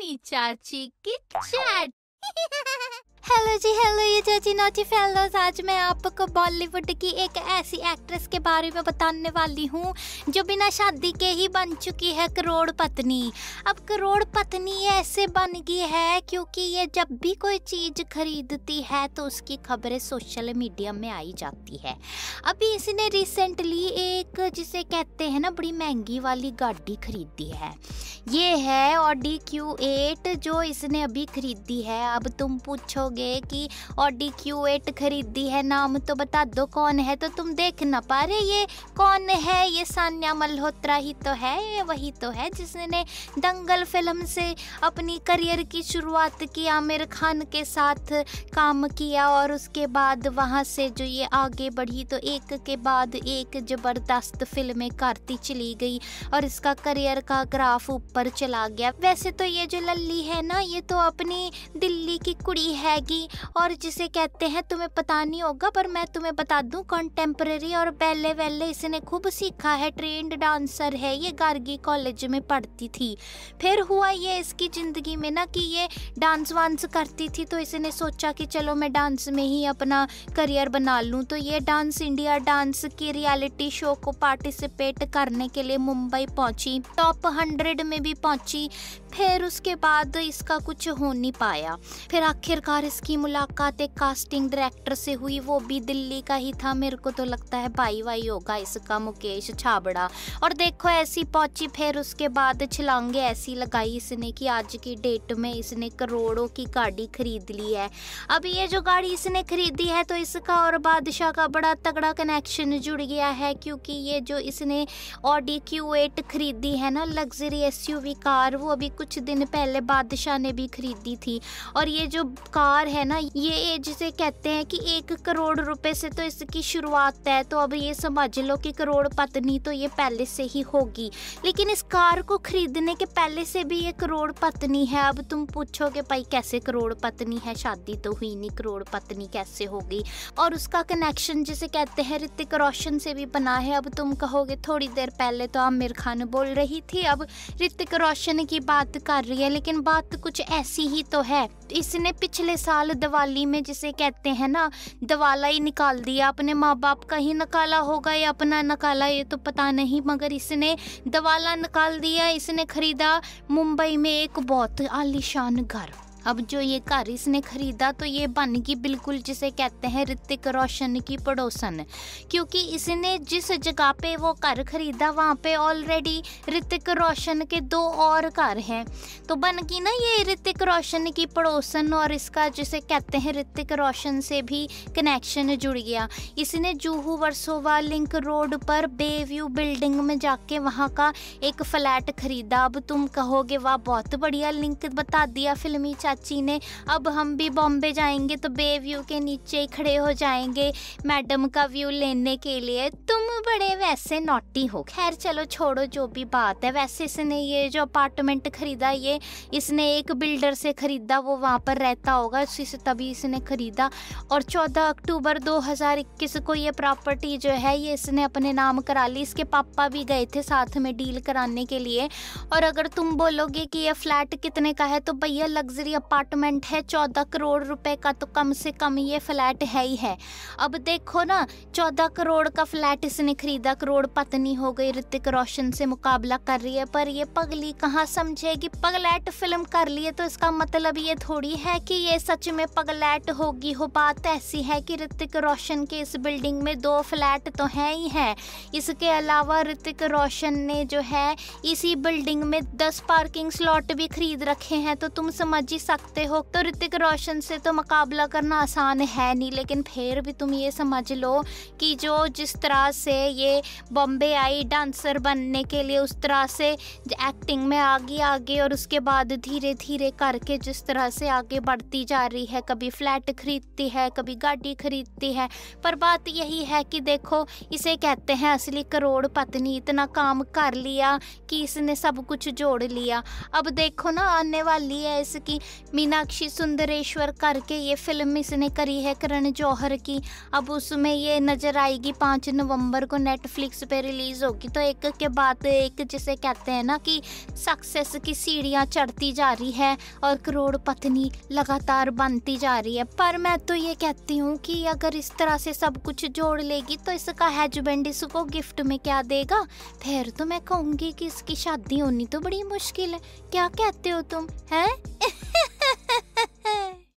फिल्मी चाची की चैट। हेलो जी, हेलो ये चाची नॉटी फेलोज। आज मैं आपको बॉलीवुड की एक ऐसी एक्ट्रेस के बारे में बताने वाली हूँ जो बिना शादी के ही बन चुकी है करोड़ पत्नी। अब करोड़ पत्नी ऐसे बन गई है क्योंकि ये जब भी कोई चीज खरीदती है तो उसकी खबरें सोशल मीडिया में आई जाती है। अभी इसने रिसेंटली एक जिसे कहते हैं ना बड़ी महंगी वाली गाड़ी खरीदी है। ये है ऑडी Q8 जो इसने अभी खरीदी है। अब तुम पूछोगे कि ऑडी Q8 खरीदी है, नाम तो बता दो कौन है। तो तुम देख ना पा रहे ये कौन है? ये सान्या मल्होत्रा ही तो है। ये वही तो है जिसने दंगल फिल्म से अपनी करियर की शुरुआत की, आमिर खान के साथ काम किया और उसके बाद वहाँ से जो ये आगे बढ़ी तो एक के बाद एक जबरदस्त फिल्में करती चली गई और इसका करियर का ग्राफ ऊपर चला गया। वैसे तो ये जो लल्ली है ना ये तो अपनी दिल्ली की कुड़ी हैगी और जिसे कहते हैं तुम्हें पता नहीं होगा पर मैं तुम्हें बता दूं कंटेम्परेरी और बैले वैले इसने खूब सीखा है। ट्रेंड डांसर है ये, गार्गी कॉलेज में पढ़ती थी। फिर हुआ ये इसकी जिंदगी में ना कि ये डांस वांस करती थी तो इसने सोचा कि चलो मैं डांस में ही अपना करियर बना लूं। तो ये डांस इंडिया डांस की रियलिटी शो को पार्टिसिपेट करने के लिए मुंबई पहुंची, टॉप 100 में भी पहुंची। फिर उसके बाद इसका कुछ हो नहीं पाया। फिर आखिरकार इसकी मुलाकात एक कास्टिंग डायरेक्टर से हुई, वो भी दिल्ली का ही था। मेरे को तो लगता है भाई वाई होगा इसका, मुकेश छाबड़ा। और देखो ऐसी पहुंची। फिर उसके बाद छलांगे ऐसी लगाई इसने कि आज की डेट में इसने करोड़ों की गाड़ी खरीद ली है। अब ये जो गाड़ी इसने खरीदी है तो इसका और बादशाह का बड़ा तगड़ा कनेक्शन जुड़ गया है क्योंकि ये जो इसने ऑडी Q8 खरीदी है ना लग्जरी SUV कार, वो अभी कुछ दिन पहले बादशाह ने भी खरीदी थी। और ये जो कार है ना ये जिसे कहते हैं कि 1 करोड़ रुपए से तो इसकी शुरुआत है। तो अब ये समझ लो कि करोड़ पत्नी तो ये पहले से ही होगी, लेकिन इस कार को खरीदने के पहले से भी ये करोड़ पत्नी है। अब तुम पूछोगे भाई कैसे करोड़ पत्नी है, शादी तो हुई नहीं, करोड़ पत्नी कैसे होगी? और उसका कनेक्शन जिसे कहते हैं ऋतिक रोशन से भी बना है। अब तुम कहोगे थोड़ी देर पहले तो आमिर खान बोल रही थी, अब ऋतिक रोशन की बात कर रही है, लेकिन बात कुछ ऐसी ही तो है। इसने पिछले साल दिवाली में जिसे कहते हैं ना दिवाला ही निकाल दिया। अपने माँ बाप का ही निकाला होगा या अपना निकाला ये तो पता नहीं, मगर इसने दिवाला निकाल दिया। इसने खरीदा मुंबई में एक बहुत आलीशान घर। अब जो ये घर इसने खरीदा तो ये बन गई बिल्कुल जिसे कहते हैं ऋतिक रोशन की पड़ोसन, क्योंकि इसने जिस जगह पे वो घर खरीदा वहाँ पे ऑलरेडी ऋतिक रोशन के 2 और घर हैं। तो बन गई ना ये ऋतिक रोशन की पड़ोसन और इसका जिसे कहते हैं ऋतिक रोशन से भी कनेक्शन जुड़ गया। इसने जुहू वर्सोवा लिंक रोड पर बेव्यू बिल्डिंग में जाके वहाँ का एक फ्लैट खरीदा। अब तुम कहोगे वाह बहुत बढ़िया लिंक बता दिया फिल्मी चाची ने, अब हम भी बॉम्बे जाएंगे तो बे व्यू के नीचे ही खड़े हो जाएंगे मैडम का व्यू लेने के लिए। तुम बड़े वैसे नॉटी हो। खैर चलो छोड़ो जो भी बात है। वैसे इसने ये जो अपार्टमेंट खरीदा ये इसने एक बिल्डर से खरीदा, वो वहाँ पर रहता होगा इसी तभी इसने खरीदा। और 14 अक्टूबर 2021 को ये प्रॉपर्टी जो है ये इसने अपने नाम करा ली। इसके पापा भी गए थे साथ में डील कराने के लिए। और अगर तुम बोलोगे कि ये फ्लैट कितने का है तो भैया लग्जरी अपार्टमेंट है 14 करोड़ रुपए का, तो कम से कम ये फ्लैट है ही है। अब देखो ना 14 करोड़ का फ्लैट इसने खरीदा, करोड़ पत्नी हो गई, ऋतिक रोशन से मुकाबला कर रही है। पर ये पगली कहाँ समझेगी? पगलैट फिल्म कर लिए तो इसका मतलब ये थोड़ी है कि ये सच में पगलैट होगी हो। बात ऐसी है कि ऋतिक रोशन के इस बिल्डिंग में 2 फ्लैट तो हैं ही हैं। इसके अलावा ऋतिक रोशन ने जो है इसी बिल्डिंग में 10 पार्किंग स्लॉट भी खरीद रखे हैं। तो तुम समझ ही सकते हो। तो ऋतिक रोशन से तो मुकाबला करना आसान है नहीं, लेकिन फिर भी तुम ये समझ लो कि जो जिस तरह से ये बॉम्बे आई डांसर बनने के लिए उस तरह से एक्टिंग में आगे और उसके बाद धीरे धीरे करके जिस तरह से आगे बढ़ती जा रही है, कभी फ्लैट खरीदती है कभी गाड़ी खरीदती है। पर बात यही है कि देखो इसे कहते हैं असली करोड़ पत्नी। इतना काम कर लिया कि इसने सब कुछ जोड़ लिया। अब देखो ना आने वाली है इसकी मीनाक्षी सुंदरेश्वर करके ये फिल्म इसने करी है करण जौहर की। अब उसमें ये नज़र आएगी 5 नवंबर को नेटफ्लिक्स पे रिलीज़ होगी। तो एक के बाद एक, जिसे कहते हैं ना कि सक्सेस की सीढ़ियाँ चढ़ती जा रही है और करोड़पति लगातार बनती जा रही है। पर मैं तो ये कहती हूँ कि अगर इस तरह से सब कुछ जोड़ लेगी तो इसका हस्बैंड इसको गिफ्ट में क्या देगा? फिर तो मैं कहूँगी कि इसकी शादी होनी तो बड़ी मुश्किल है। क्या कहते हो तुम, हैं?